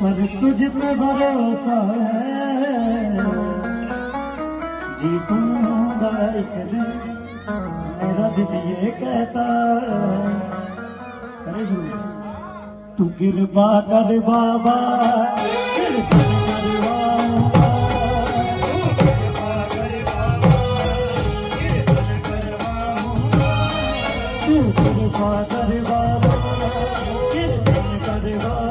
पर तुझ पे भरोसा है, जीतूंगा एक दिन, मेरा दिल ये कहता है। अरे शुरू तू कृपा कर बाबा, कृपा करवाऊंगा, तू कृपा कर बाबा, कृपा करवाऊंगा।